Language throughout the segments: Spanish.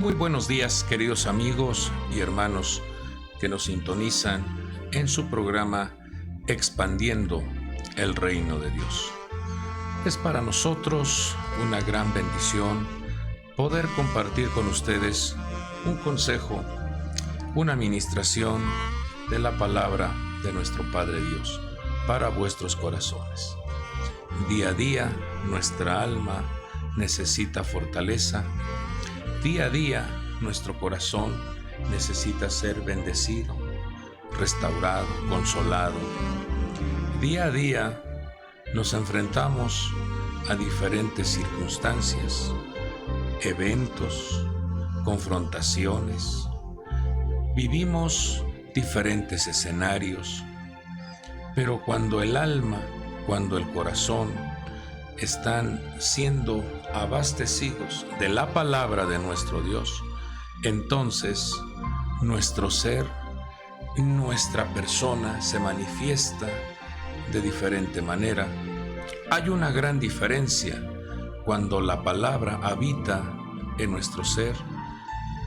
Muy buenos días, queridos amigos y hermanos que nos sintonizan en su programa Expandiendo el Reino de Dios. Es para nosotros una gran bendición poder compartir con ustedes un consejo, una administración de la palabra de nuestro Padre Dios para vuestros corazones. Día a día nuestra alma necesita fortaleza. Día a día nuestro corazón necesita ser bendecido, restaurado, consolado. Día a día nos enfrentamos a diferentes circunstancias, eventos, confrontaciones. Vivimos diferentes escenarios, pero cuando el alma, cuando el corazón están siendo abastecidos de la palabra de nuestro Dios, entonces nuestro ser, nuestra persona se manifiesta de diferente manera. Hay una gran diferencia cuando la palabra habita en nuestro ser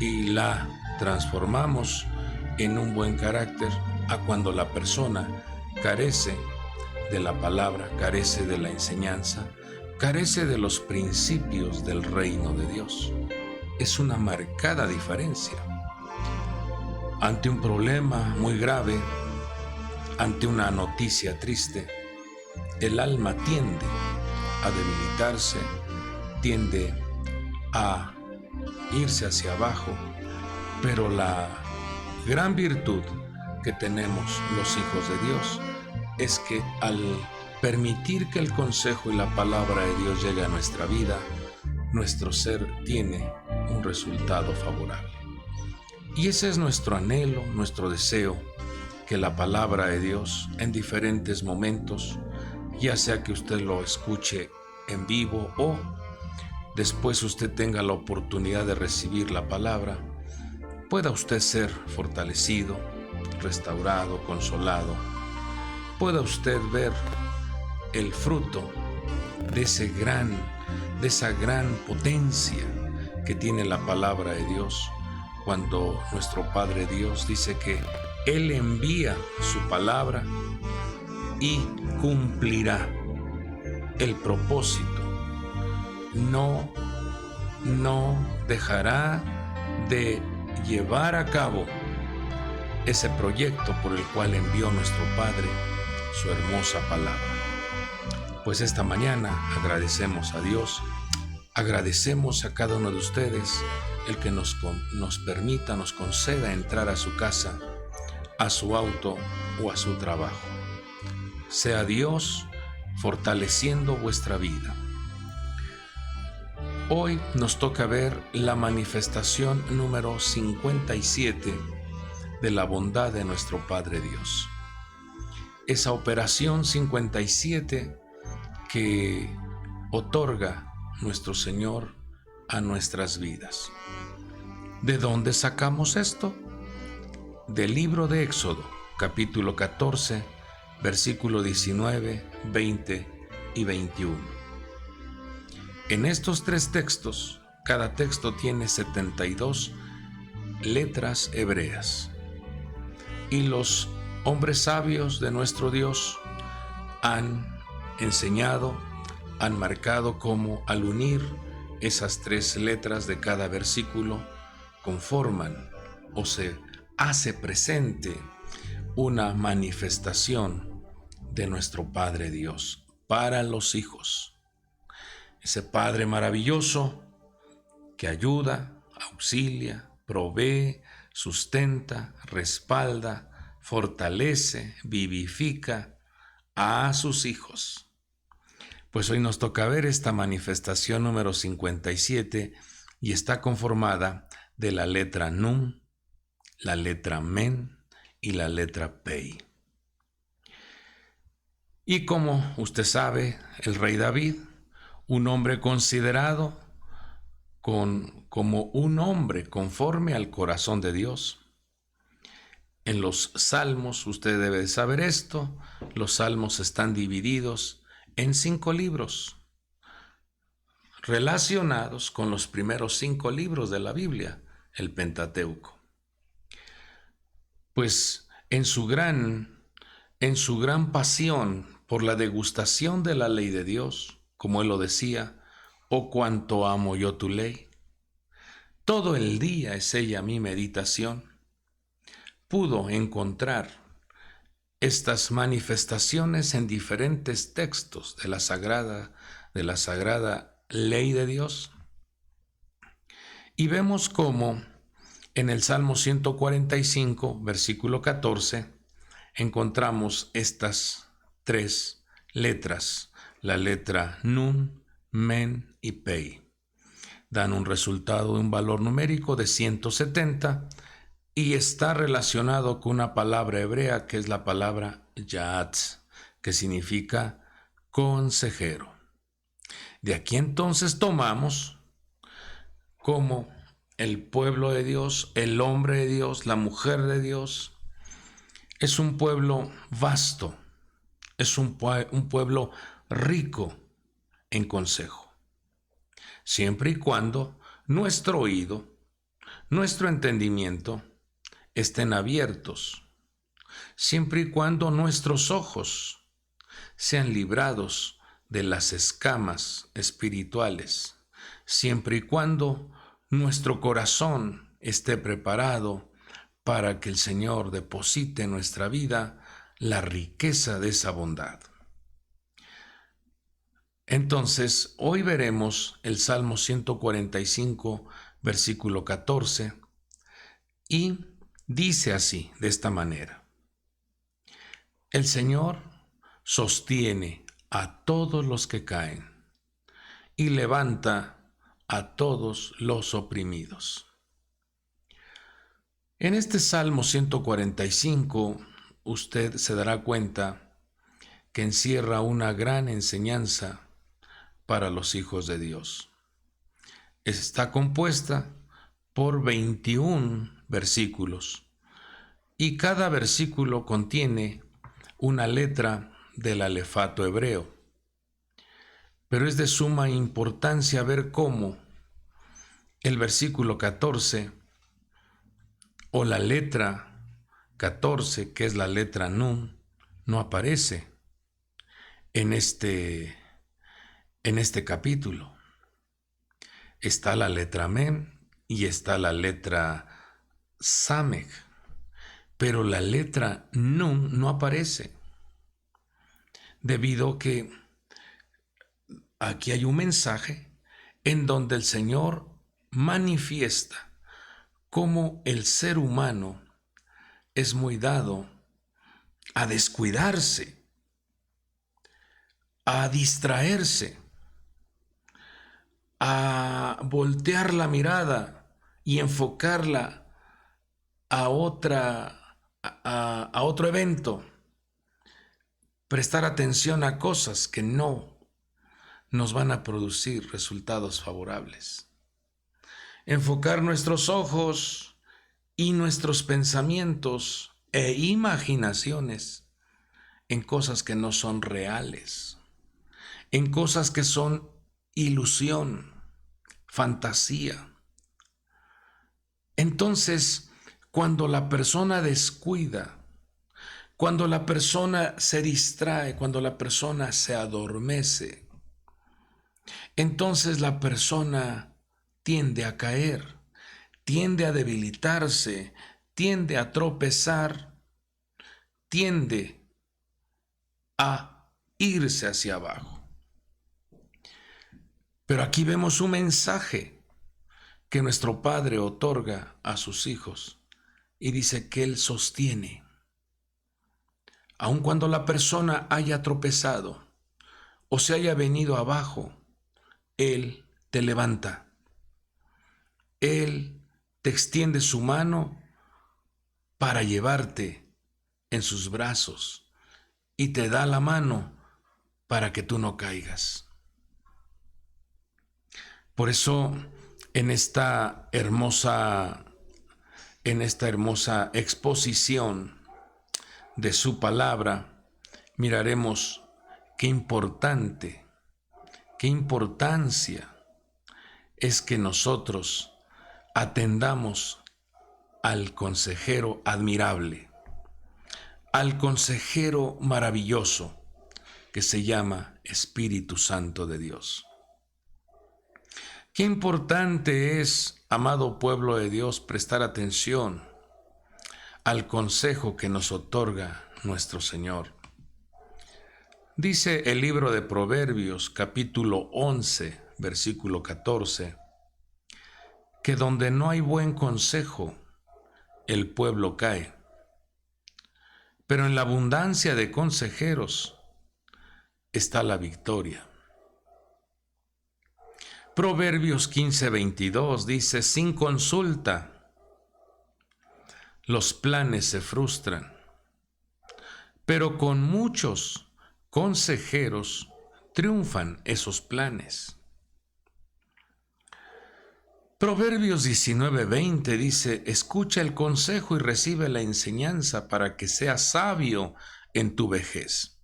y la transformamos en un buen carácter, a cuando la persona carece de la palabra, carece de la enseñanza, carece de los principios del reino de Dios. Es una marcada diferencia. Ante un problema muy grave, ante una noticia triste, el alma tiende a debilitarse, tiende a irse hacia abajo, pero la gran virtud que tenemos los hijos de Dios es que al permitir que el consejo y la palabra de Dios llegue a nuestra vida, nuestro ser tiene un resultado favorable. Y ese es nuestro anhelo, nuestro deseo, que la palabra de Dios en diferentes momentos, ya sea que usted lo escuche en vivo o después usted tenga la oportunidad de recibir la palabra, pueda usted ser fortalecido, restaurado, consolado, pueda usted ver el fruto de esa gran potencia que tiene la palabra de Dios, cuando nuestro Padre Dios dice que Él envía su palabra y cumplirá el propósito. No dejará de llevar a cabo ese proyecto por el cual envió nuestro Padre su hermosa palabra. Pues esta mañana agradecemos a Dios, agradecemos a cada uno de ustedes el que nos permita, nos conceda entrar a su casa, a su auto o a su trabajo. Sea Dios fortaleciendo vuestra vida. Hoy nos toca ver la manifestación número 57 de la bondad de nuestro Padre Dios. Esa operación 57 que otorga nuestro Señor a nuestras vidas. ¿De dónde sacamos esto? Del libro de Éxodo, capítulo 14, versículo 19, 20 y 21. En estos tres textos, cada texto tiene 72 letras hebreas. Y los hombres sabios de nuestro Dios han enseñado, han marcado cómo al unir esas tres letras de cada versículo conforman o se hace presente una manifestación de nuestro Padre Dios para los hijos. Ese Padre maravilloso que ayuda, auxilia, provee, sustenta, respalda, fortalece, vivifica a sus hijos. Pues hoy nos toca ver esta manifestación número 57 y está conformada de la letra Nun, la letra Men y la letra Pei. Y como usted sabe, el rey David, un hombre considerado como un hombre conforme al corazón de Dios. En los salmos, usted debe saber esto, los salmos están divididos en 5 libros relacionados con los primeros 5 libros de la Biblia, el Pentateuco. Pues en su gran pasión por la degustación de la ley de Dios, como él lo decía, oh cuánto amo yo tu ley, todo el día es ella mi meditación, pudo encontrar estas manifestaciones en diferentes textos de la sagrada ley de Dios. Y vemos cómo en el Salmo 145, versículo 14, encontramos estas tres letras, la letra Nun, Men y Pei. Dan un resultado de un valor numérico de 170 y está relacionado con una palabra hebrea que es la palabra Yaatz, que significa consejero. De aquí entonces tomamos como el pueblo de Dios, el hombre de Dios, la mujer de Dios, es un pueblo vasto, es un pueblo rico en consejo, siempre y cuando nuestro oído, nuestro entendimiento estén abiertos, siempre y cuando nuestros ojos sean librados de las escamas espirituales, siempre y cuando nuestro corazón esté preparado para que el Señor deposite en nuestra vida la riqueza de esa bondad. Entonces, hoy veremos el Salmo 145, versículo 14, y dice así, de esta manera: el Señor sostiene a todos los que caen y levanta a todos los oprimidos. En este Salmo 145, usted se dará cuenta que encierra una gran enseñanza para los hijos de Dios. Está compuesta por 21 versículos y cada versículo contiene una letra del alefato hebreo. Pero es de suma importancia ver cómo el versículo 14 o la letra 14, que es la letra Nun, no aparece en este capítulo. Está la letra Mem y está la letra Samech, pero la letra Nun no aparece, debido a que aquí hay un mensaje en donde el Señor manifiesta cómo el ser humano es muy dado a descuidarse, a distraerse, a voltear la mirada y enfocarla a otro evento, prestar atención a cosas que no nos van a producir resultados favorables. Enfocar nuestros ojos y nuestros pensamientos e imaginaciones en cosas que no son reales, en cosas que son ilusión, fantasía. Entonces, cuando la persona descuida, cuando la persona se distrae, cuando la persona se adormece, entonces la persona tiende a caer, tiende a debilitarse, tiende a tropezar, tiende a irse hacia abajo. Pero aquí vemos un mensaje que nuestro Padre otorga a sus hijos y dice que Él sostiene. Aun cuando la persona haya tropezado o se haya venido abajo, Él te levanta. Él te extiende su mano para llevarte en sus brazos y te da la mano para que tú no caigas. Por eso, en esta hermosa exposición de su palabra, miraremos qué importancia es que nosotros atendamos al consejero admirable, al consejero maravilloso que se llama Espíritu Santo de Dios. Qué importante es, amado pueblo de Dios, prestar atención al consejo que nos otorga nuestro Señor. Dice el libro de Proverbios, capítulo 11, versículo 14, que donde no hay buen consejo, el pueblo cae. Pero en la abundancia de consejeros está la victoria. Proverbios 15:22 dice, sin consulta, los planes se frustran, pero con muchos consejeros triunfan esos planes. Proverbios 19:20 dice, escucha el consejo y recibe la enseñanza para que seas sabio en tu vejez.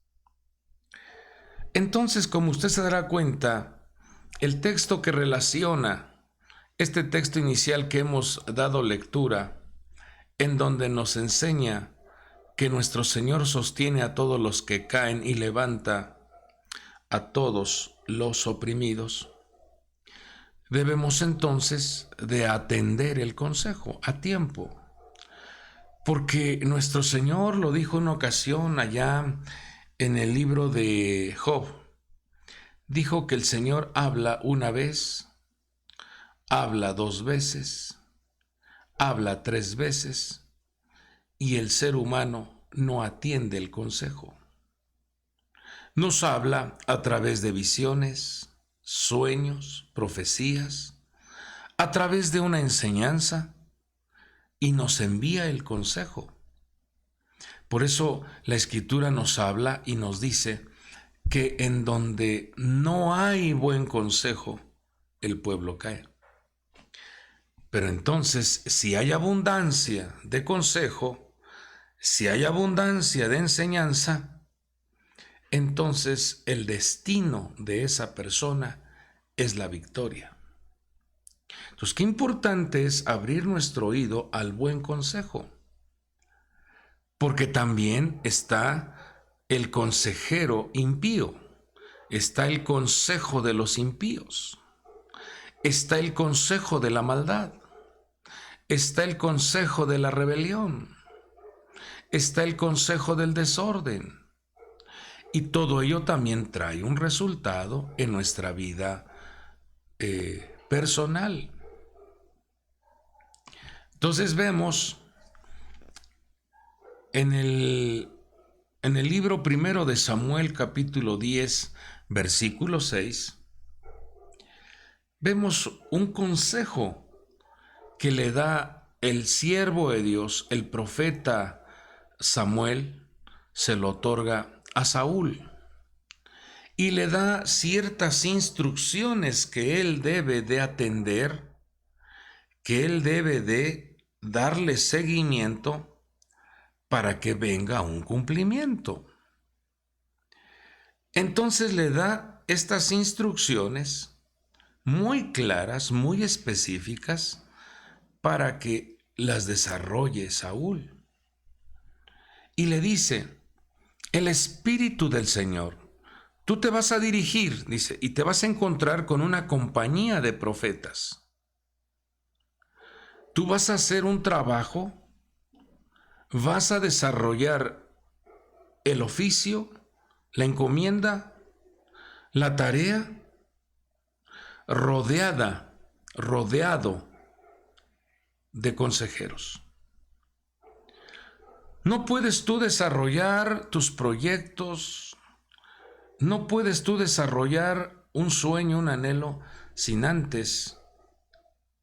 Entonces, como usted se dará cuenta, el texto que relaciona este texto inicial que hemos dado lectura, en donde nos enseña que nuestro Señor sostiene a todos los que caen y levanta a todos los oprimidos, debemos entonces de atender el consejo a tiempo, porque nuestro Señor lo dijo en una ocasión allá en el libro de Job. Dijo que el Señor habla una vez, habla 2 veces, habla 3 veces, y el ser humano no atiende el consejo. Nos habla a través de visiones, sueños, profecías, a través de una enseñanza, y nos envía el consejo. Por eso la Escritura nos habla y nos dice que en donde no hay buen consejo, el pueblo cae. Pero entonces, si hay abundancia de consejo, si hay abundancia de enseñanza, entonces el destino de esa persona es la victoria. Entonces, qué importante es abrir nuestro oído al buen consejo, porque también está el consejero impío, está el consejo de los impíos, está el consejo de la maldad, está el consejo de la rebelión, está el consejo del desorden, y todo ello también trae un resultado en nuestra vida personal. Entonces vemos en el libro primero de Samuel, capítulo 10, versículo 6, vemos un consejo que le da el siervo de Dios, el profeta Samuel, se lo otorga a Saúl y le da ciertas instrucciones que él debe de atender, que él debe de darle seguimiento para que venga un cumplimiento. Entonces le da estas instrucciones muy claras, muy específicas, para que las desarrolle Saúl. Y le dice, el Espíritu del Señor, tú te vas a dirigir, dice, y te vas a encontrar con una compañía de profetas. Tú vas a hacer un trabajo, vas a desarrollar el oficio, la encomienda, la tarea, rodeado de consejeros. No puedes tú desarrollar tus proyectos, no puedes tú desarrollar un sueño, un anhelo, sin antes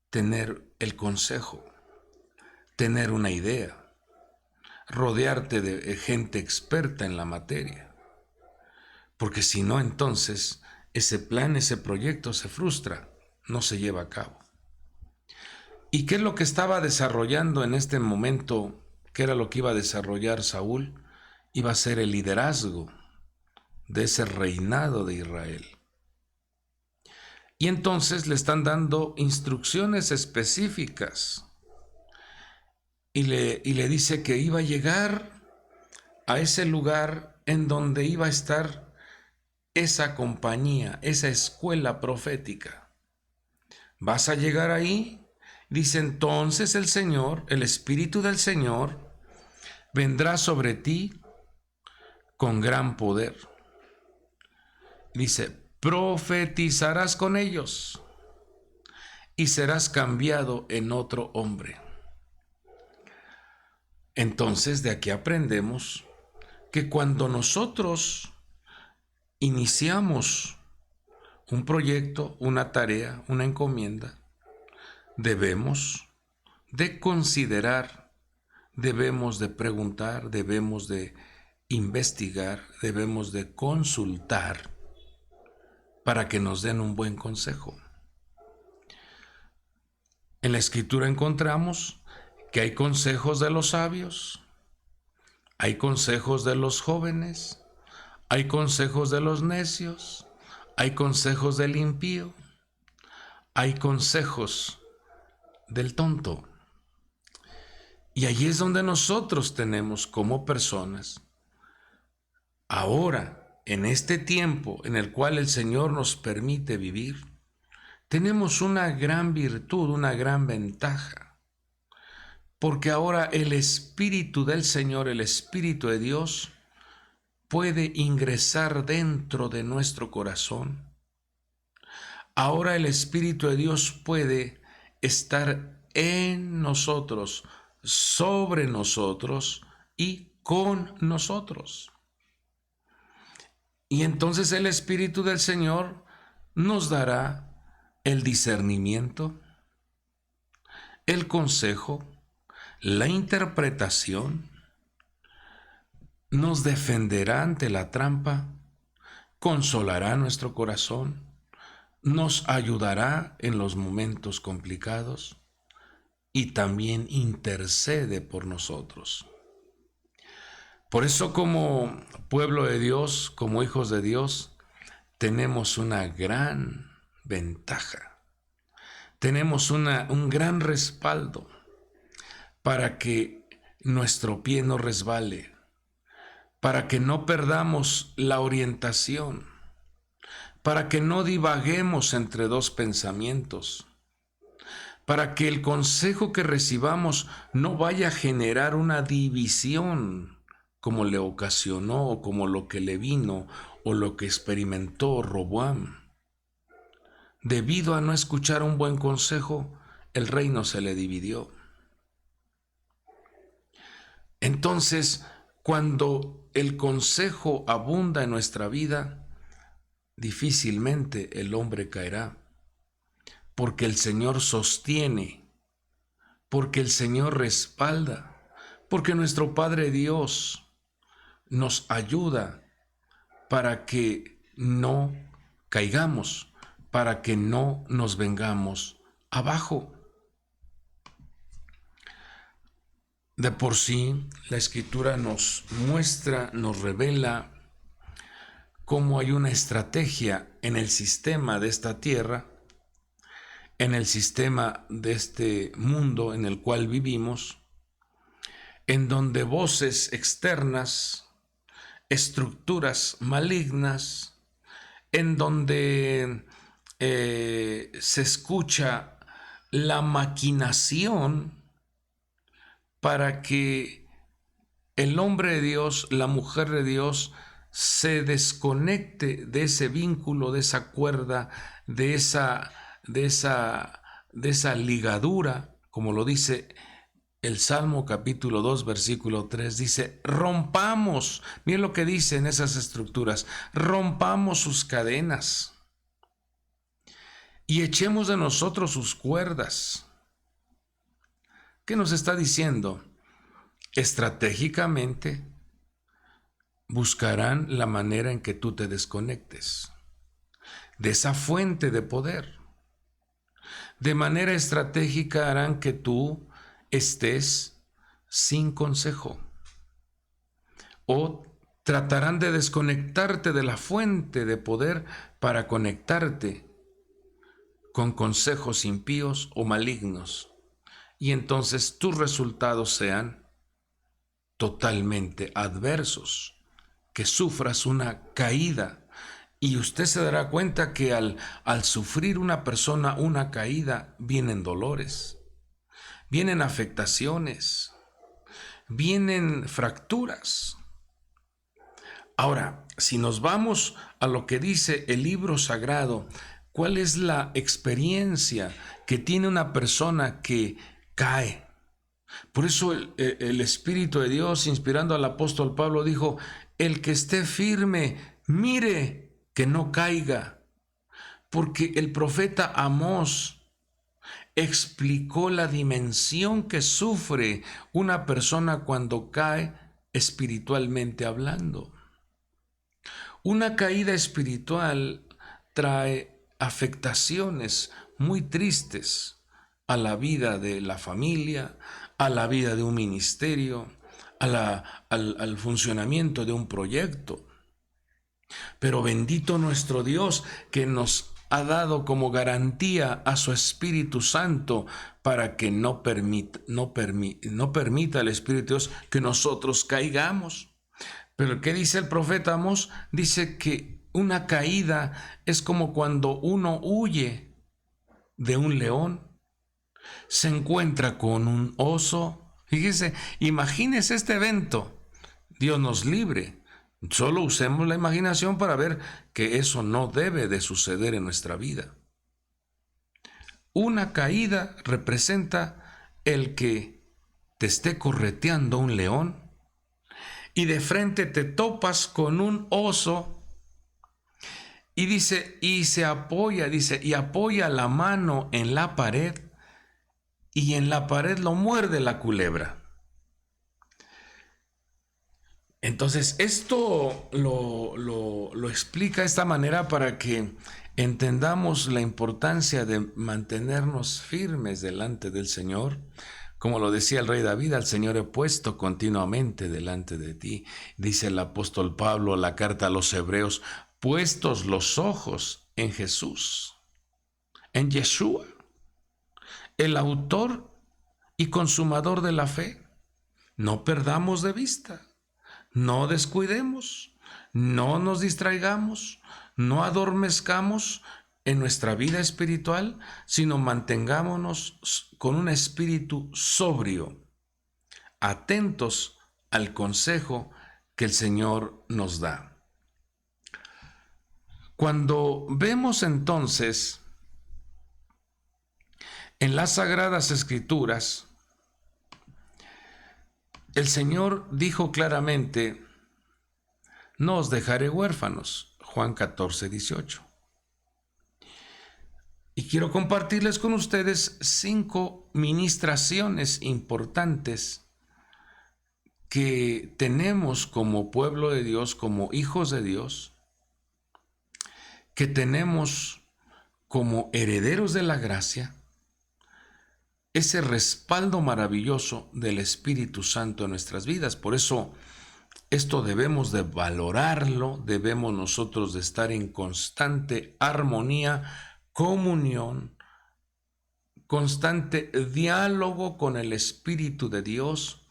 tener el consejo, tener una idea, rodearte de gente experta en la materia. Porque si no, entonces ese plan, ese proyecto se frustra, no se lleva a cabo. ¿Y qué es lo que estaba desarrollando en este momento? ¿Qué era lo que iba a desarrollar Saúl? Iba a ser el liderazgo de ese reinado de Israel. Y entonces le están dando instrucciones específicas. Y le dice que iba a llegar a ese lugar en donde iba a estar esa compañía, esa escuela profética. Vas a llegar ahí, dice, entonces el Señor, el Espíritu del Señor, vendrá sobre ti con gran poder. Dice, profetizarás con ellos y serás cambiado en otro hombre. Entonces de aquí aprendemos que cuando nosotros iniciamos un proyecto, una tarea, una encomienda, debemos de considerar, debemos de preguntar, debemos de investigar, debemos de consultar para que nos den un buen consejo. En la Escritura encontramos que hay consejos de los sabios, hay consejos de los jóvenes, hay consejos de los necios, hay consejos del impío, hay consejos del tonto. Y allí es donde nosotros tenemos como personas, ahora, en este tiempo en el cual el Señor nos permite vivir, tenemos una gran virtud, una gran ventaja. Porque ahora el Espíritu del Señor, el Espíritu de Dios, puede ingresar dentro de nuestro corazón. Ahora el Espíritu de Dios puede estar en nosotros, sobre nosotros y con nosotros. Y entonces el Espíritu del Señor nos dará el discernimiento, el consejo, la interpretación, nos defenderá ante la trampa, consolará nuestro corazón, nos ayudará en los momentos complicados y también intercede por nosotros. Por eso, como pueblo de Dios, como hijos de Dios, tenemos una gran ventaja. Tenemos un gran respaldo para que nuestro pie no resbale, para que no perdamos la orientación, para que no divaguemos entre dos pensamientos, para que el consejo que recibamos no vaya a generar una división como le ocasionó o como lo que le vino o lo que experimentó Roboam. Debido a no escuchar un buen consejo, el reino se le dividió. Entonces, cuando el consejo abunda en nuestra vida, difícilmente el hombre caerá, porque el Señor sostiene, porque el Señor respalda, porque nuestro Padre Dios nos ayuda para que no caigamos, para que no nos vengamos abajo. De por sí, la Escritura nos muestra, nos revela cómo hay una estrategia en el sistema de esta tierra, en el sistema de este mundo en el cual vivimos, en donde voces externas, estructuras malignas, en donde se escucha la maquinación para que el hombre de Dios, la mujer de Dios, se desconecte de ese vínculo, de esa cuerda, de esa ligadura, como lo dice el Salmo capítulo 2, versículo 3, dice, rompamos, miren lo que dicen esas estructuras, rompamos sus cadenas y echemos de nosotros sus cuerdas. ¿Qué nos está diciendo? Estratégicamente buscarán la manera en que tú te desconectes de esa fuente de poder. De manera estratégica harán que tú estés sin consejo o tratarán de desconectarte de la fuente de poder para conectarte con consejos impíos o malignos, y entonces tus resultados sean totalmente adversos, que sufras una caída. Y usted se dará cuenta que al sufrir una persona una caída, vienen dolores, vienen afectaciones, vienen fracturas. Ahora, si nos vamos a lo que dice el libro sagrado, ¿cuál es la experiencia que tiene una persona que cae? Por eso el Espíritu de Dios, inspirando al apóstol Pablo, dijo: el que esté firme, mire que no caiga. Porque el profeta Amós explicó la dimensión que sufre una persona cuando cae espiritualmente hablando. Una caída espiritual trae afectaciones muy tristes a la vida de la familia, a la vida de un ministerio, al funcionamiento de un proyecto. Pero bendito nuestro Dios, que nos ha dado como garantía a su Espíritu Santo para que no permita el Espíritu de Dios que nosotros caigamos. Pero ¿qué dice el profeta Amós? Dice que una caída es como cuando uno huye de un león, se encuentra con un oso. Fíjese, imagínese este evento. Dios nos libre. Solo usemos la imaginación para ver que eso no debe de suceder en nuestra vida. Una caída representa el que te esté correteando un león y de frente te topas con un oso y dice, y apoya la mano en la pared y en la pared lo muerde la culebra. Entonces, esto lo explica de esta manera para que entendamos la importancia de mantenernos firmes delante del Señor. Como lo decía el rey David, al Señor he puesto continuamente delante de ti. Dice el apóstol Pablo, la carta a los Hebreos, puestos los ojos en Jesús, en Yeshua, el autor y consumador de la fe. No perdamos de vista. No descuidemos, no nos distraigamos, no adormezcamos en nuestra vida espiritual, sino mantengámonos con un espíritu sobrio, atentos al consejo que el Señor nos da. Cuando vemos entonces en las Sagradas Escrituras, el Señor dijo claramente, no os dejaré huérfanos, Juan 14, 18. Y quiero compartirles con ustedes 5 ministraciones importantes que tenemos como pueblo de Dios, como hijos de Dios, que tenemos como herederos de la gracia, ese respaldo maravilloso del Espíritu Santo en nuestras vidas. Por eso esto debemos de valorarlo, debemos nosotros de estar en constante armonía, comunión, constante diálogo con el Espíritu de Dios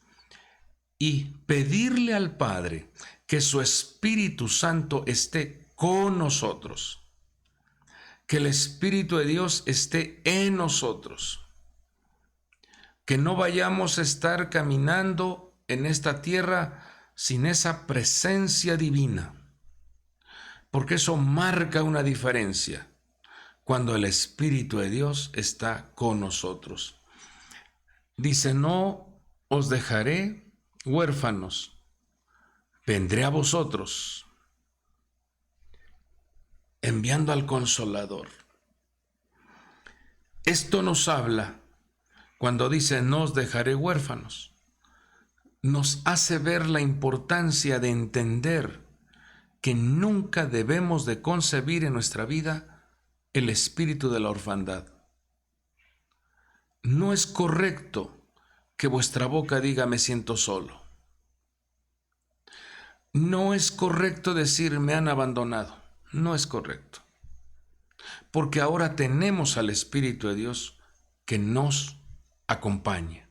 y pedirle al Padre que su Espíritu Santo esté con nosotros, que el Espíritu de Dios esté en nosotros. Que no vayamos a estar caminando en esta tierra sin esa presencia divina, porque eso marca una diferencia cuando el Espíritu de Dios está con nosotros. Dice, no os dejaré huérfanos, vendré a vosotros, enviando al Consolador. Esto nos habla. Cuando dice, no os dejaré huérfanos, nos hace ver la importancia de entender que nunca debemos de concebir en nuestra vida el espíritu de la orfandad. No es correcto que vuestra boca diga, me siento solo. No es correcto decir, me han abandonado. No es correcto. porque ahora tenemos al Espíritu de Dios que nos acompaña,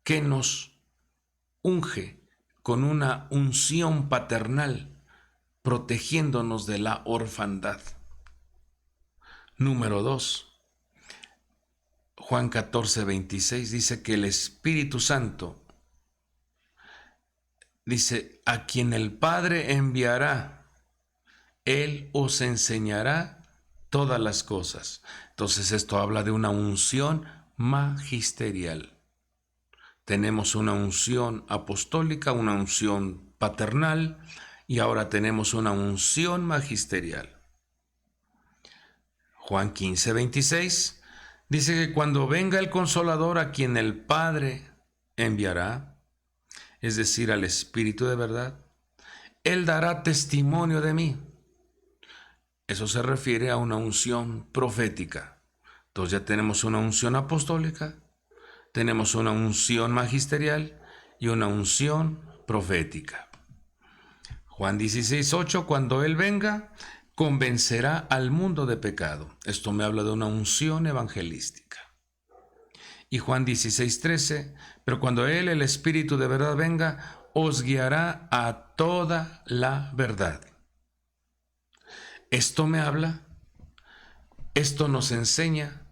que nos unge con una unción paternal, protegiéndonos de la orfandad. Número 2, Juan 14:26 dice que el Espíritu Santo dice, a quien el Padre enviará, Él os enseñará todas las cosas. Entonces esto habla de una unción magisterial. Tenemos una unción apostólica, una unción paternal y ahora tenemos una unción magisterial. Juan 15:26 dice que cuando venga el Consolador a quien el Padre enviará, es decir, al Espíritu de verdad, Él dará testimonio de mí. Eso se refiere a una unción profética. Entonces ya tenemos una unción apostólica, tenemos una unción magisterial y una unción profética. Juan 16:8, cuando Él venga, convencerá al mundo de pecado. Esto me habla de una unción evangelística. Y Juan 16:13, pero cuando Él, el Espíritu de verdad, venga, os guiará a toda la verdad. Esto me habla, esto nos enseña,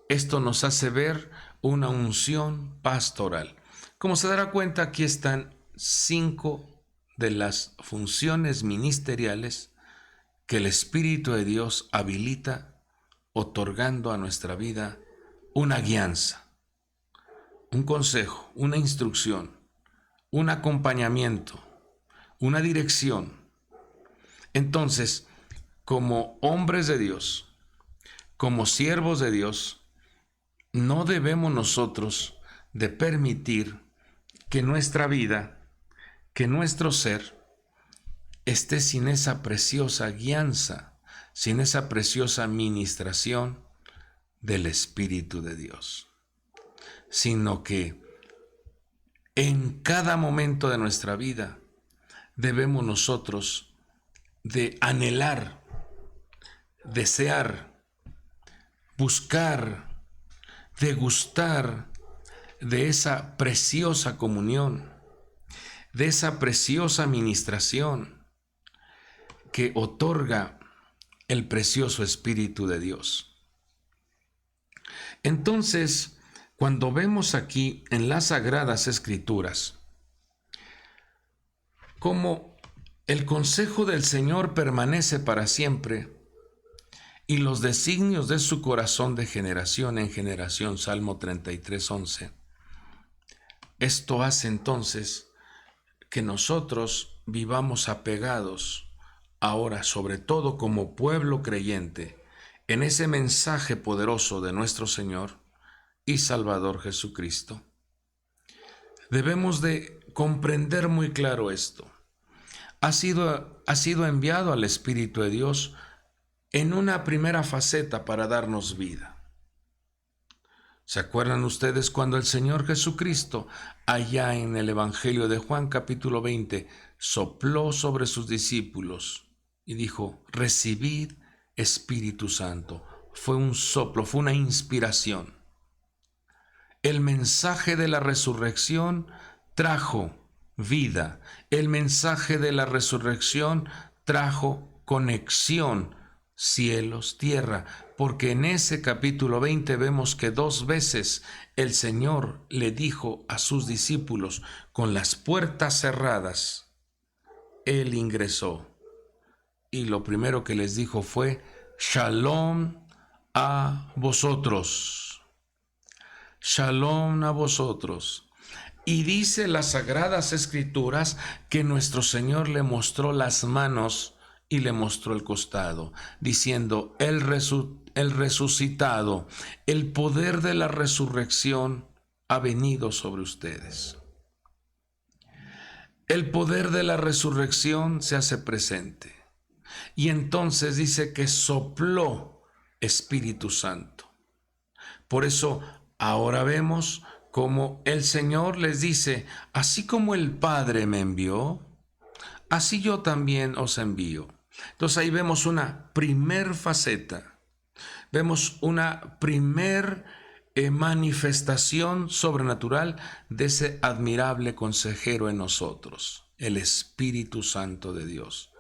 esto nos hace ver una unción pastoral. Como se dará cuenta, aquí están 5 de las funciones ministeriales que el Espíritu de Dios habilita, otorgando a nuestra vida una guianza, un consejo, una instrucción, un acompañamiento, una dirección. Entonces, como hombres de Dios, como siervos de Dios, no debemos nosotros de permitir que nuestra vida, que nuestro ser, esté sin esa preciosa guianza, sin esa preciosa ministración del Espíritu de Dios, sino que en cada momento de nuestra vida debemos nosotros de anhelar, desear, buscar, degustar de esa preciosa comunión, de esa preciosa ministración que otorga el precioso Espíritu de Dios. Entonces, cuando vemos aquí en las Sagradas Escrituras cómo el consejo del Señor permanece para siempre y los designios de su corazón de generación en generación, Salmo 33:11, esto hace entonces que nosotros vivamos apegados ahora, sobre todo como pueblo creyente, en ese mensaje poderoso de nuestro Señor y Salvador Jesucristo. Debemos de comprender muy claro esto. Ha sido enviado al Espíritu de Dios en una primera faceta para darnos vida. ¿Se acuerdan ustedes cuando el Señor Jesucristo, allá en el Evangelio de Juan capítulo 20, sopló sobre sus discípulos y dijo, recibid Espíritu Santo? Fue un soplo, fue una inspiración. El mensaje de la resurrección trajo vida. El mensaje de la resurrección trajo conexión, cielos, tierra, porque en ese capítulo 20 vemos que 2 veces el Señor le dijo a sus discípulos, con las puertas cerradas, Él ingresó. Y lo primero que les dijo fue, Shalom a vosotros. Shalom a vosotros. Y dice las Sagradas Escrituras que nuestro Señor le mostró las manos y le mostró el costado, diciendo, el resucitado, el poder de la resurrección ha venido sobre ustedes. El poder de la resurrección se hace presente. Y entonces dice que sopló Espíritu Santo. Por eso ahora vemos como el Señor les dice, así como el Padre me envió, así yo también os envío. Entonces ahí vemos una primer faceta Vemos una primer manifestación sobrenatural de ese admirable consejero en nosotros, el Espíritu Santo de Dios,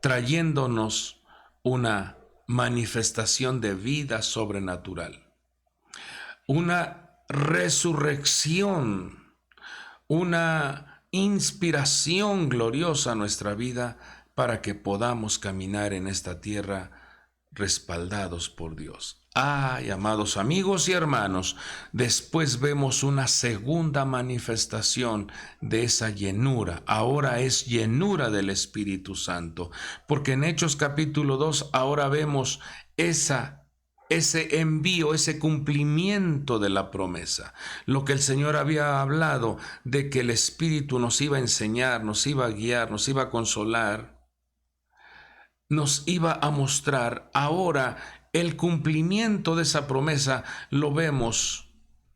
trayéndonos una manifestación de vida sobrenatural, una resurrección, una inspiración gloriosa a nuestra vida para que podamos caminar en esta tierra respaldados por Dios. Ay, amados amigos y hermanos, después vemos una segunda manifestación de esa llenura. Ahora es llenura del Espíritu Santo, porque en Hechos capítulo 2 ahora vemos ese envío, ese cumplimiento de la promesa. Lo que el Señor había hablado de que el Espíritu nos iba a enseñar, nos iba a guiar, nos iba a consolar, nos iba a mostrar. Ahora el cumplimiento de esa promesa lo vemos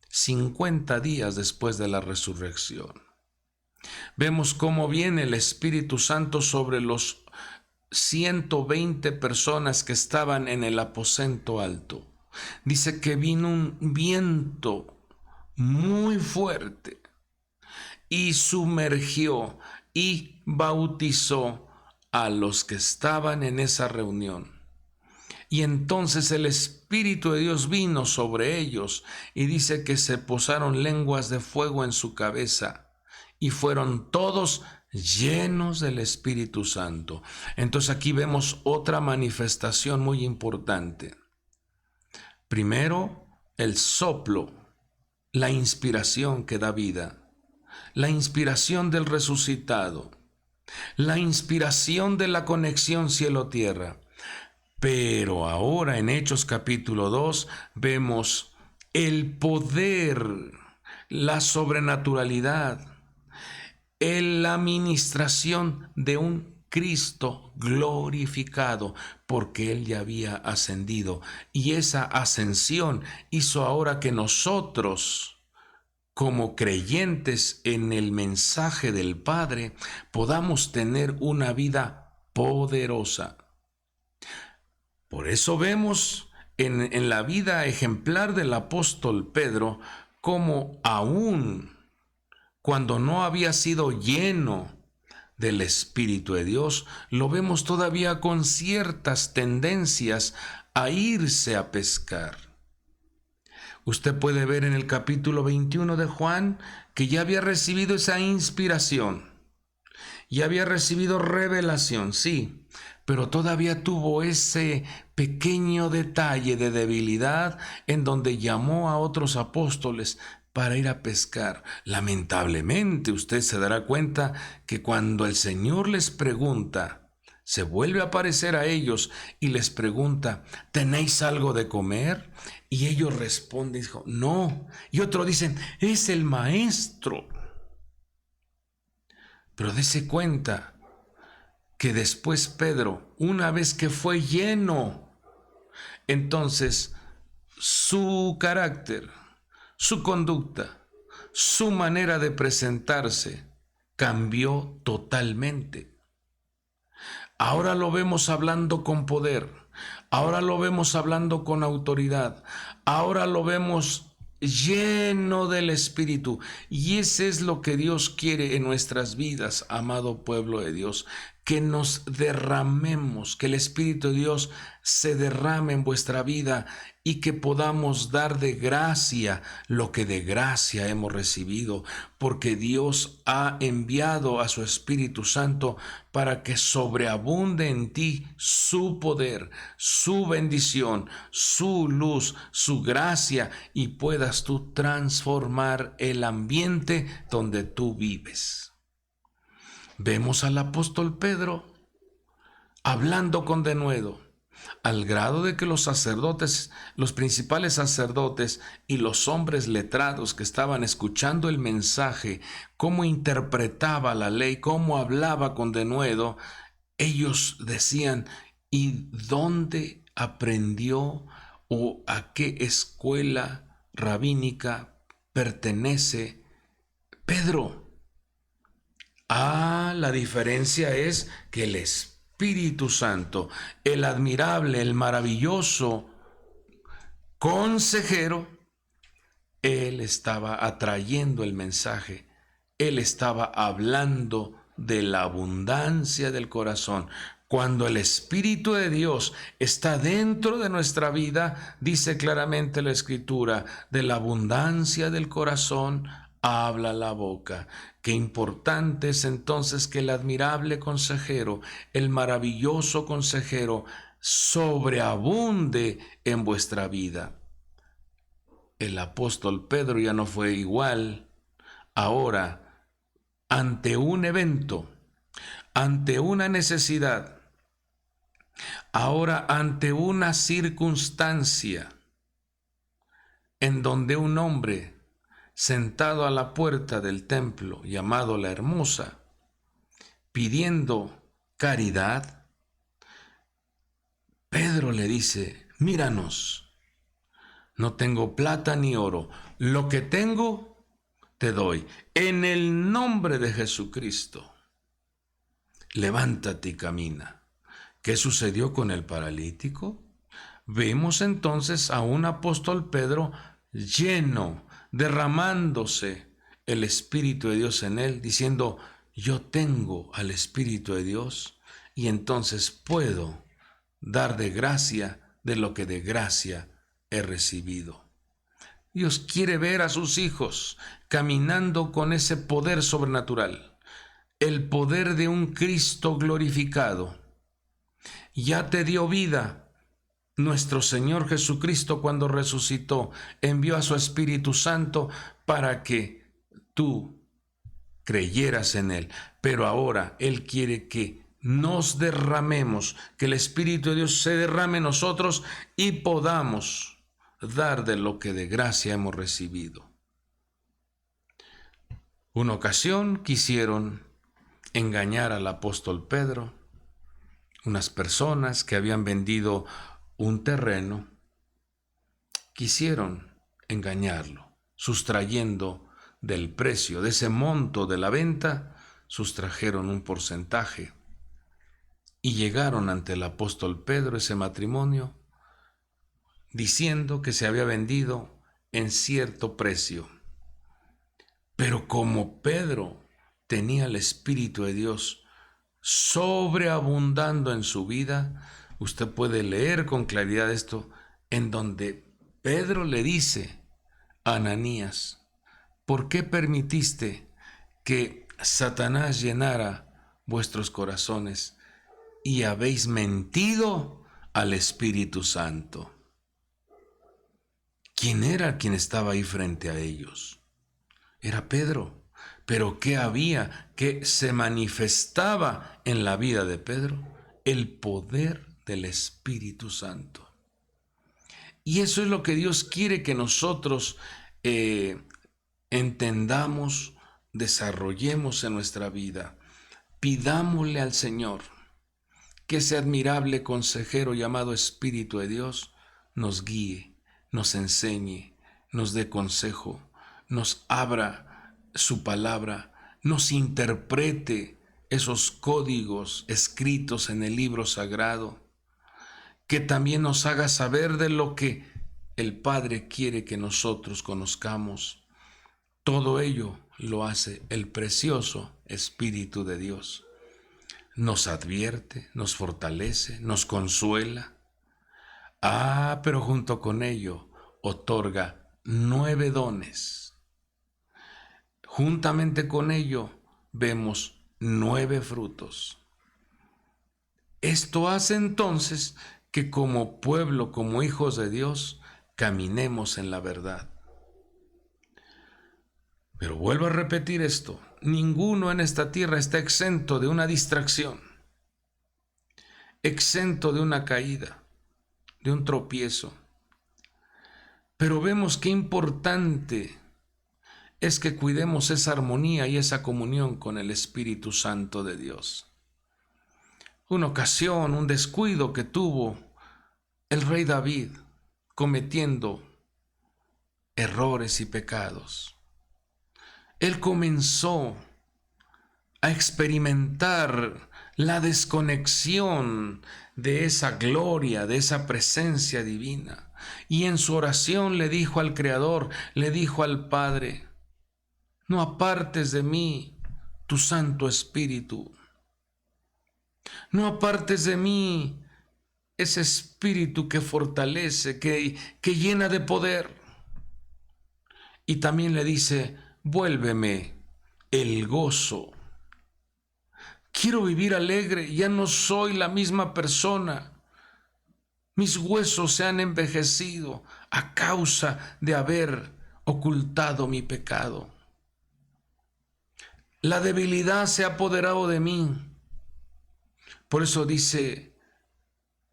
50 días después de la resurrección. Vemos cómo viene el Espíritu Santo sobre los 120 personas que estaban en el aposento alto. Dice que vino un viento muy fuerte y sumergió y bautizó a los que estaban en esa reunión. Y entonces el Espíritu de Dios vino sobre ellos y dice que se posaron lenguas de fuego en su cabeza y fueron todos llenos del Espíritu Santo. Entonces aquí vemos otra manifestación muy importante. Primero, el soplo, la inspiración que da vida, la inspiración del resucitado, la inspiración de la conexión cielo-tierra. Pero ahora en Hechos capítulo 2 vemos el poder, la sobrenaturalidad, la ministración de un Cristo glorificado, porque Él ya había ascendido. Y esa ascensión hizo ahora que nosotros, como creyentes en el mensaje del Padre, podamos tener una vida poderosa. Por eso vemos en la vida ejemplar del apóstol Pedro cómo aún cuando no había sido lleno del Espíritu de Dios, lo vemos todavía con ciertas tendencias a irse a pescar. Usted puede ver en el capítulo 21 de Juan que ya había recibido esa inspiración, ya había recibido revelación, sí, pero todavía tuvo ese pequeño detalle de debilidad en donde llamó a otros apóstoles para ir a pescar. Lamentablemente, usted se dará cuenta que cuando el Señor les pregunta, se vuelve a aparecer a ellos y les pregunta, ¿tenéis algo de comer? Y ellos responden, dijo, no. Y otros dicen, es el maestro. Pero dése cuenta que después Pedro, una vez que fue lleno, entonces su carácter, su conducta, su manera de presentarse cambió totalmente. Ahora lo vemos hablando con poder, ahora lo vemos hablando con autoridad, ahora lo vemos lleno del Espíritu. Y ese es lo que Dios quiere en nuestras vidas, amado pueblo de Dios, que nos derramemos, que el Espíritu de Dios se derrame en vuestra vida y que podamos dar de gracia lo que de gracia hemos recibido, porque Dios ha enviado a su Espíritu Santo para que sobreabunde en ti su poder, su bendición, su luz, su gracia, y puedas tú transformar el ambiente donde tú vives. Vemos al apóstol Pedro hablando con denuedo, al grado de que los sacerdotes, los principales sacerdotes y los hombres letrados que estaban escuchando el mensaje, cómo interpretaba la ley, cómo hablaba con denuedo, ellos decían, ¿y dónde aprendió o a qué escuela rabínica pertenece Pedro? La diferencia es que el Espíritu Santo, el admirable, el maravilloso consejero, él estaba atrayendo el mensaje, él estaba hablando de la abundancia del corazón. Cuando el Espíritu de Dios está dentro de nuestra vida, dice claramente la Escritura, de la abundancia del corazón habla la boca. Qué importante es entonces que el admirable consejero, el maravilloso consejero, sobreabunde en vuestra vida. El apóstol Pedro ya no fue igual. Ahora, ante un evento, ante una necesidad, ahora ante una circunstancia en donde un hombre sentado a la puerta del templo llamado La Hermosa, pidiendo caridad, Pedro le dice, míranos, no tengo plata ni oro, lo que tengo te doy. En el nombre de Jesucristo, levántate y camina. ¿Qué sucedió con el paralítico? Vemos entonces a un apóstol Pedro lleno, derramándose el Espíritu de Dios en él, diciendo, yo tengo al Espíritu de Dios y entonces puedo dar de gracia de lo que de gracia he recibido. Dios quiere ver a sus hijos caminando con ese poder sobrenatural, el poder de un Cristo glorificado. Ya te dio vida. Nuestro Señor Jesucristo, cuando resucitó, envió a su Espíritu Santo para que tú creyeras en Él. Pero ahora Él quiere que nos derramemos, que el Espíritu de Dios se derrame en nosotros y podamos dar de lo que de gracia hemos recibido. Una ocasión quisieron engañar al apóstol Pedro, unas personas que habían vendido un terreno, quisieron engañarlo, sustrayendo del precio, de ese monto de la venta, sustrajeron un porcentaje y llegaron ante el apóstol Pedro ese matrimonio diciendo que se había vendido en cierto precio. Pero como Pedro tenía el Espíritu de Dios sobreabundando en su vida, usted puede leer con claridad esto, en donde Pedro le dice a Ananías, ¿por qué permitiste que Satanás llenara vuestros corazones y habéis mentido al Espíritu Santo? ¿Quién era quien estaba ahí frente a ellos? Era Pedro. ¿Pero qué había que se manifestaba en la vida de Pedro? El poder del Espíritu Santo. Y eso es lo que Dios quiere que nosotros entendamos, desarrollemos en nuestra vida. Pidámosle al Señor que ese admirable consejero llamado Espíritu de Dios nos guíe, nos enseñe, nos dé consejo, nos abra su palabra, nos interprete esos códigos escritos en el libro sagrado, que también nos haga saber de lo que el Padre quiere que nosotros conozcamos. Todo ello lo hace el precioso Espíritu de Dios. Nos advierte, nos fortalece, nos consuela. Pero junto con ello otorga 9 dones. Juntamente con ello vemos 9 frutos. Esto hace entonces que como pueblo, como hijos de Dios, caminemos en la verdad. Pero vuelvo a repetir esto, ninguno en esta tierra está exento de una distracción, exento de una caída, de un tropiezo. Pero vemos qué importante es que cuidemos esa armonía y esa comunión con el Espíritu Santo de Dios. Una ocasión, un descuido que tuvo el rey David cometiendo errores y pecados. Él comenzó a experimentar la desconexión de esa gloria, de esa presencia divina. Y en su oración le dijo al Creador, le dijo al Padre: no apartes de mí tu Santo Espíritu. No apartes de mí ese Espíritu que fortalece, que llena de poder. Y también le dice: vuélveme el gozo. Quiero vivir alegre, ya no soy la misma persona. Mis huesos se han envejecido a causa de haber ocultado mi pecado. La debilidad se ha apoderado de mí. Por eso dice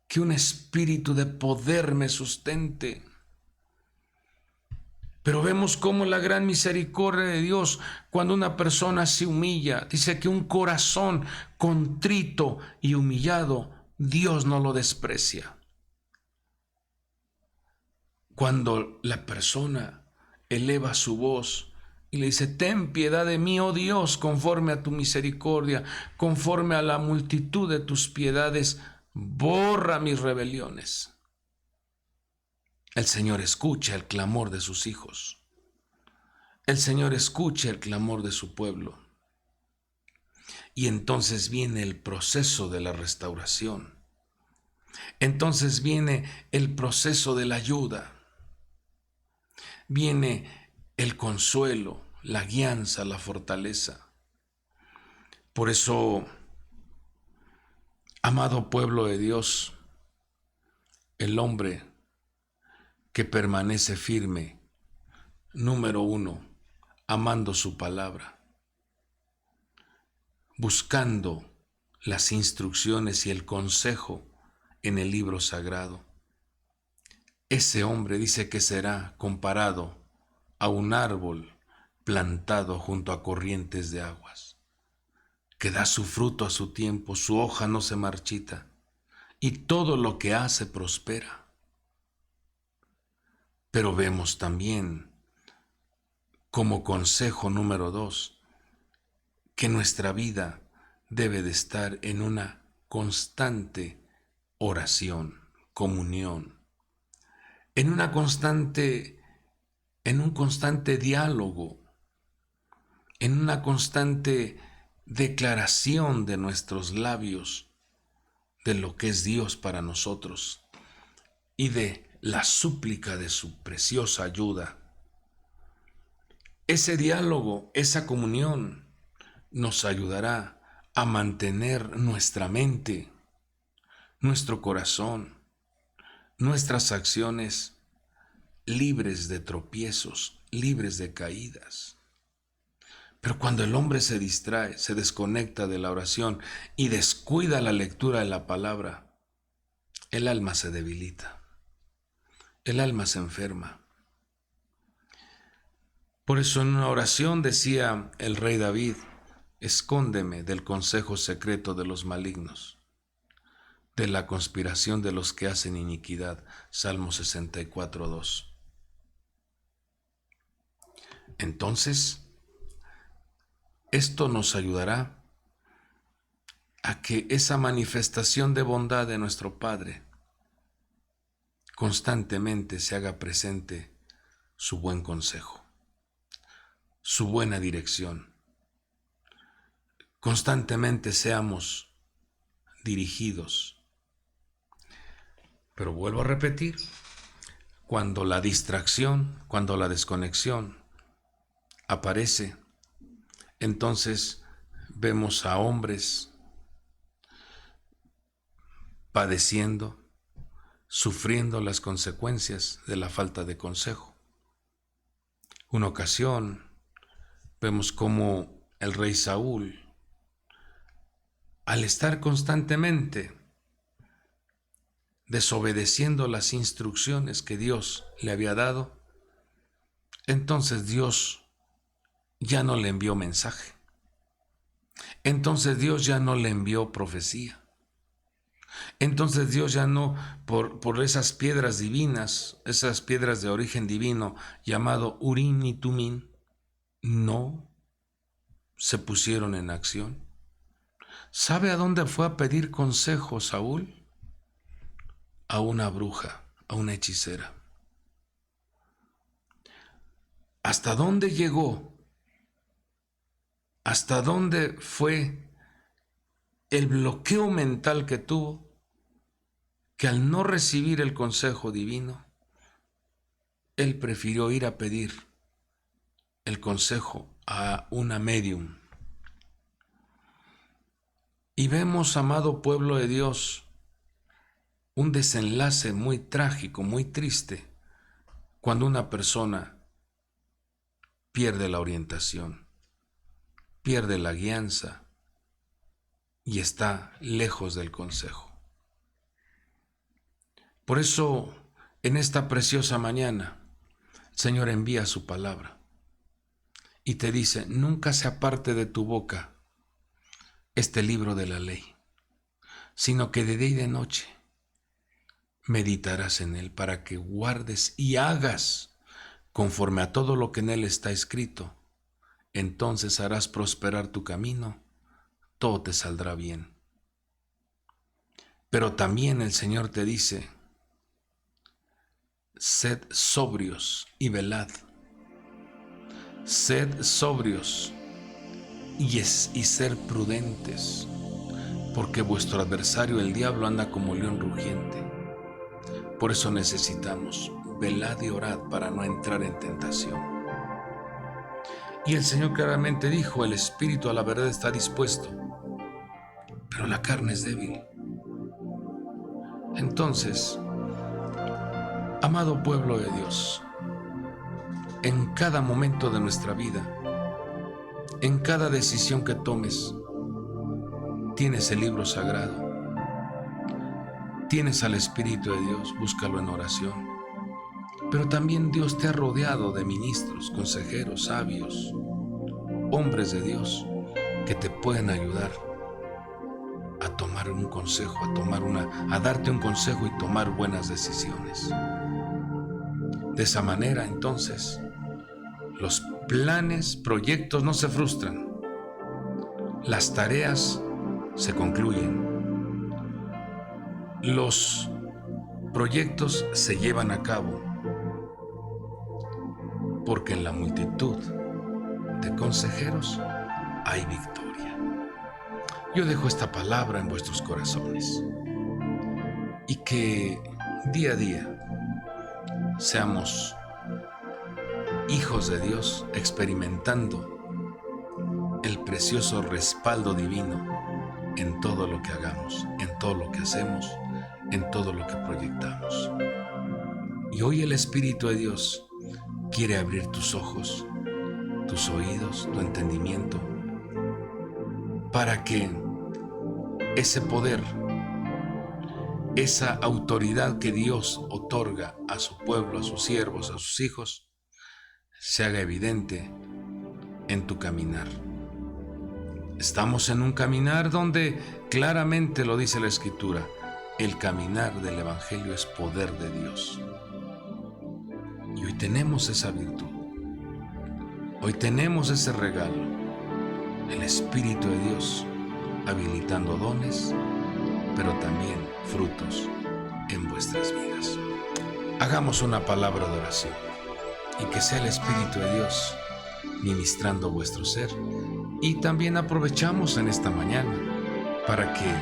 que un espíritu de poder me sustente. Pero vemos cómo la gran misericordia de Dios, cuando una persona se humilla, dice que un corazón contrito y humillado, Dios no lo desprecia. Cuando la persona eleva su voz y le dice: ten piedad de mí, oh Dios, conforme a tu misericordia, conforme a la multitud de tus piedades, borra mis rebeliones. El Señor escucha el clamor de sus hijos. El Señor escucha el clamor de su pueblo. Y entonces viene el proceso de la restauración. Entonces viene el proceso de la ayuda. Viene el consuelo, la guianza, la fortaleza. Por eso, amado pueblo de Dios, el hombre que permanece firme, número uno, amando su palabra, buscando las instrucciones y el consejo en el libro sagrado. Ese hombre dice que será comparado a un árbol plantado junto a corrientes de aguas, que da su fruto a su tiempo, su hoja no se marchita, y todo lo que hace prospera. Pero vemos también, como consejo número 2, que nuestra vida debe de estar en una constante oración, comunión, en un constante diálogo, en una constante declaración de nuestros labios de lo que es Dios para nosotros y de la súplica de su preciosa ayuda. Ese diálogo, esa comunión nos ayudará a mantener nuestra mente, nuestro corazón, nuestras acciones libres de tropiezos, libres de caídas. Pero cuando el hombre se distrae, se desconecta de la oración y descuida la lectura de la palabra, el alma se debilita, el alma se enferma. Por eso en una oración decía el rey David: escóndeme del consejo secreto de los malignos, de la conspiración de los que hacen iniquidad. Salmo 64:2. Entonces, esto nos ayudará a que esa manifestación de bondad de nuestro Padre constantemente se haga presente su buen consejo, su buena dirección. Constantemente seamos dirigidos. Pero vuelvo a repetir, cuando la distracción, cuando la desconexión aparece, entonces vemos a hombres padeciendo, sufriendo las consecuencias de la falta de consejo. Una ocasión vemos cómo el rey Saúl, al estar constantemente desobedeciendo las instrucciones que Dios le había dado, entonces Dios ya no le envió mensaje. Entonces Dios ya no le envió profecía. Entonces Dios ya no, por esas piedras divinas, esas piedras de origen divino, llamado Urim y Tumim, no se pusieron en acción. ¿Sabe a dónde fue a pedir consejo Saúl? A una bruja, a una hechicera. ¿Hasta dónde llegó? ¿Hasta dónde fue el bloqueo mental que tuvo? Que al no recibir el consejo divino, él prefirió ir a pedir el consejo a una médium. Y vemos, amado pueblo de Dios, un desenlace muy trágico, muy triste, cuando una persona pierde la orientación, pierde la guianza y está lejos del consejo. Por eso, en esta preciosa mañana, el Señor envía su palabra y te dice: nunca se aparte de tu boca este libro de la ley, sino que de día y de noche meditarás en él, para que guardes y hagas conforme a todo lo que en él está escrito. Entonces harás prosperar tu camino, todo te saldrá bien. Pero también el Señor te dice: sed sobrios y velad. Sed sobrios y ser prudentes, porque vuestro adversario el diablo anda como león rugiente. Por eso necesitamos velad y orad para no entrar en tentación. Y el Señor claramente dijo: el espíritu a la verdad está dispuesto, pero la carne es débil. Entonces, amado pueblo de Dios, en cada momento de nuestra vida, en cada decisión que tomes, tienes el libro sagrado, tienes al Espíritu de Dios, búscalo en oración. Pero también Dios te ha rodeado de ministros, consejeros, sabios, hombres de Dios que te pueden ayudar a tomar un consejo, a darte un consejo y tomar buenas decisiones. De esa manera, entonces, los planes, proyectos no se frustran, las tareas se concluyen, los proyectos se llevan a cabo, porque en la multitud de consejeros hay victoria. Yo dejo esta palabra en vuestros corazones y que día a día seamos hijos de Dios, experimentando el precioso respaldo divino en todo lo que hagamos, en todo lo que hacemos, en todo lo que proyectamos. Y hoy el Espíritu de Dios quiere abrir tus ojos, tus oídos, tu entendimiento, para que ese poder, esa autoridad que Dios otorga a su pueblo, a sus siervos, a sus hijos, se haga evidente en tu caminar. Estamos en un caminar donde claramente lo dice la Escritura: el caminar del Evangelio es poder de Dios. Y hoy tenemos esa virtud, hoy tenemos ese regalo, el Espíritu de Dios habilitando dones, pero también frutos en vuestras vidas. Hagamos una palabra de oración y que sea el Espíritu de Dios ministrando vuestro ser. Y también aprovechamos en esta mañana para que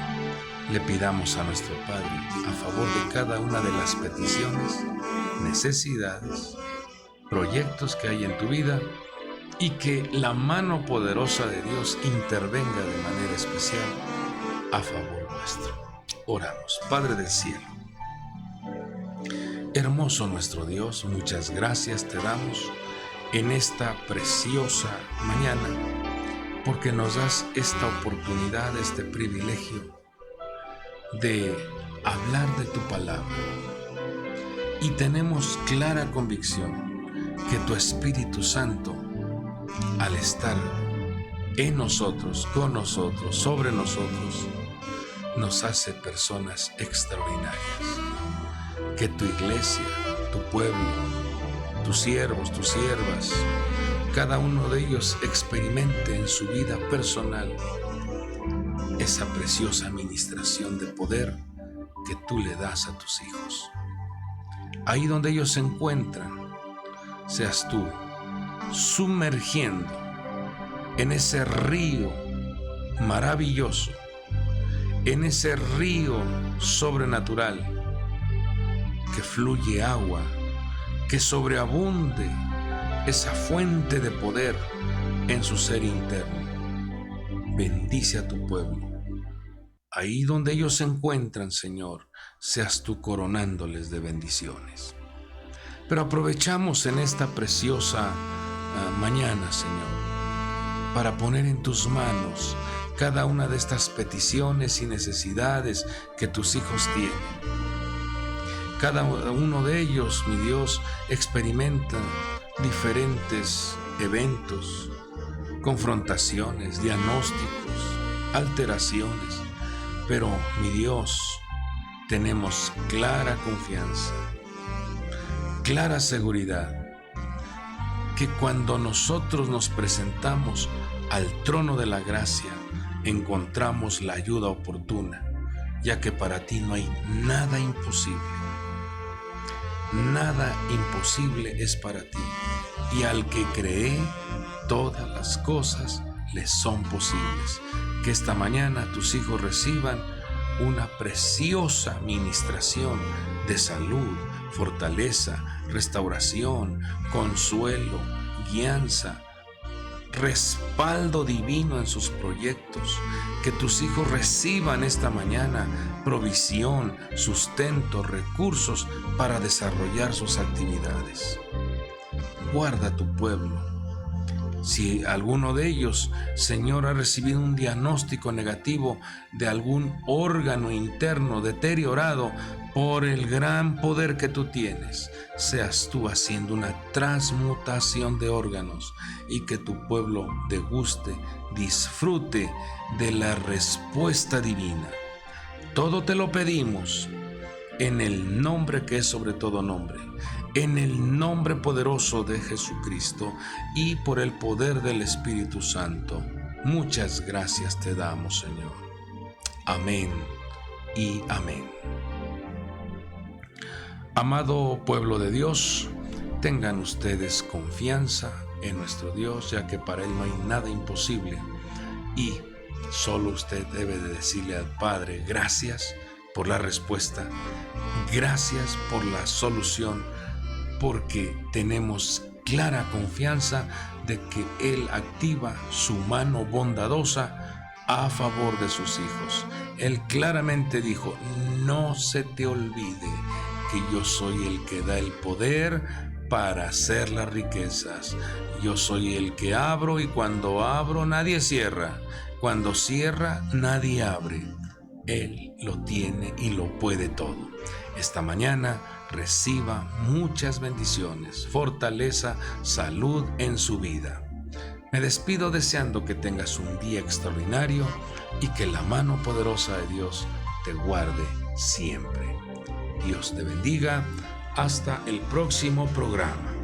le pidamos a nuestro Padre a favor de cada una de las peticiones, necesidades, proyectos que hay en tu vida, y que la mano poderosa de Dios intervenga de manera especial a favor nuestro. Oramos. Padre del cielo, hermoso nuestro Dios, muchas gracias te damos en esta preciosa mañana, porque nos das esta oportunidad, este privilegio de hablar de tu palabra. Y tenemos clara convicción que tu Espíritu Santo, al estar en nosotros, con nosotros, sobre nosotros, nos hace personas extraordinarias. Que tu iglesia, tu pueblo, tus siervos, tus siervas, cada uno de ellos experimente en su vida personal esa preciosa administración de poder que tú le das a tus hijos. Ahí donde ellos se encuentran, seas tú sumergiendo en ese río maravilloso, en ese río sobrenatural, que fluye agua, que sobreabunde esa fuente de poder en su ser interno. Bendice a tu pueblo. Ahí donde ellos se encuentran, Señor, seas tú coronándoles de bendiciones. Pero aprovechamos en esta preciosa mañana, Señor, para poner en tus manos cada una de estas peticiones y necesidades que tus hijos tienen. Cada uno de ellos, mi Dios, experimenta diferentes eventos, confrontaciones, diagnósticos, alteraciones. Pero, mi Dios, tenemos clara confianza, clara seguridad, que cuando nosotros nos presentamos al trono de la gracia, encontramos la ayuda oportuna, ya que para ti no hay nada imposible. Nada imposible es para ti, y al que cree, todas las cosas le son posibles. Que esta mañana tus hijos reciban una preciosa ministración de salud, fortaleza, restauración, consuelo, guianza, respaldo divino en sus proyectos. Que tus hijos reciban esta mañana provisión, sustento, recursos para desarrollar sus actividades. Guarda a tu pueblo. Si alguno de ellos, Señor, ha recibido un diagnóstico negativo de algún órgano interno deteriorado, por el gran poder que tú tienes, seas tú haciendo una transmutación de órganos y que tu pueblo deguste, disfrute de la respuesta divina. Todo te lo pedimos en el nombre que es sobre todo nombre, en el nombre poderoso de Jesucristo y por el poder del Espíritu Santo. Muchas gracias te damos, Señor. Amén y amén. Amado pueblo de Dios, tengan ustedes confianza en nuestro Dios, ya que para Él no hay nada imposible. Y solo usted debe de decirle al Padre, gracias por la respuesta, gracias por la solución, porque tenemos clara confianza de que Él activa su mano bondadosa a favor de sus hijos. Él claramente dijo, no se te olvide que yo soy el que da el poder para hacer las riquezas. Yo soy el que abro, y cuando abro nadie cierra. Cuando cierra nadie abre. Él lo tiene y lo puede todo. Esta mañana reciba muchas bendiciones, fortaleza, salud en su vida. Me despido deseando que tengas un día extraordinario y que la mano poderosa de Dios te guarde siempre. Dios te bendiga. Hasta el próximo programa.